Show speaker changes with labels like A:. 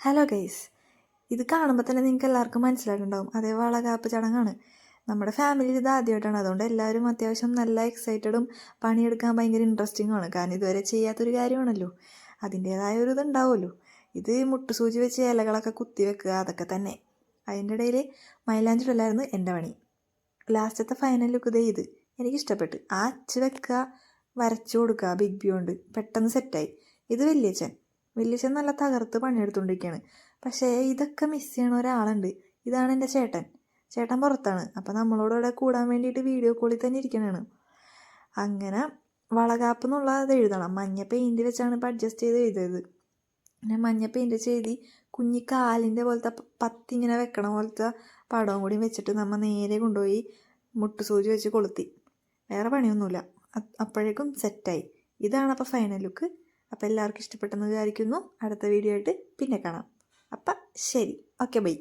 A: Hello guys, ഇത് കാണുമ്പോൾ തന്നെ നിങ്ങൾക്ക് എല്ലാവർക്കും മനസ്സിലായിട്ടുണ്ടാവും. അതേ വളകാപ്പ് ചടങ്ങാണ്. നമ്മുടെ ഫാമിലിയിൽ ഇത് ആദ്യമായിട്ടാണ്. അതുകൊണ്ട് എല്ലാവരും അത്യാവശ്യം നല്ല എക്സൈറ്റഡും പണിയെടുക്കാൻ ഭയങ്കര ഇൻട്രസ്റ്റിങ്ങുമാണ്. കാരണം ഇതുവരെ ചെയ്യാത്തൊരു കാര്യമാണല്ലോ, അതിൻ്റേതായ ഒരു ഇതുണ്ടാവുമല്ലോ. ഇത് മുട്ടുസൂചി വെച്ച് ഇലകളൊക്കെ കുത്തി വെക്കുക, അതൊക്കെ തന്നെ. അതിൻ്റെ ഇടയിൽ മൈലാഞ്ചി ഇടലായിരുന്നു എൻ്റെ പണി. ലാസ്റ്റത്തെ ഫൈനൽ ലുക്ക് ഇതേ ഇത് എനിക്കിഷ്ടപ്പെട്ട്. ആ അച്ച് വെക്കുക, വരച്ചു കൊടുക്കുക ബിഗ് ബി കൊണ്ട്, പെട്ടെന്ന് സെറ്റായി. ഇത് വലിയച്ഛൻ നല്ല തകർത്ത് പണിയെടുത്തുകൊണ്ടിരിക്കുകയാണ്. പക്ഷേ ഇതൊക്കെ മിസ് ചെയ്യണ ഒരാളുണ്ട്. ഇതാണ് എൻ്റെ ചേട്ടൻ പുറത്താണ്. അപ്പം നമ്മളോട് കൂടാൻ വേണ്ടിയിട്ട് വീഡിയോ കോളിൽ തന്നെ ഇരിക്കണതാണ്. അങ്ങനെ വളകാപ്പ് എന്നുള്ളത് എഴുതണം. മഞ്ഞ പെയിൻറ് വെച്ചാണ് ഇപ്പോൾ അഡ്ജസ്റ്റ് ചെയ്ത് എഴുതിയത്. പിന്നെ മഞ്ഞ പെയിൻറ് ചെയ്ത് കുഞ്ഞി കാലിൻ്റെ പോലത്തെ പത്തിങ്ങനെ വെക്കണ പോലത്തെ പടവും കൂടി വെച്ചിട്ട് നമ്മൾ നേരെ കൊണ്ടുപോയി മുട്ടുസൂചി വെച്ച് കൊളുത്തി. വേറെ പണിയൊന്നുമില്ല. അപ്പോഴേക്കും സെറ്റായി. ഇതാണ് അപ്പോൾ ഫൈനൽ ലുക്ക്. അപ്പോൾ എല്ലാവർക്കും ഇഷ്ടപ്പെട്ടെന്ന് വിചാരിക്കുന്നു. അടുത്ത വീഡിയോ ആയിട്ട് പിന്നെ കാണാം. അപ്പം ശരി, ഓക്കെ, ബൈ.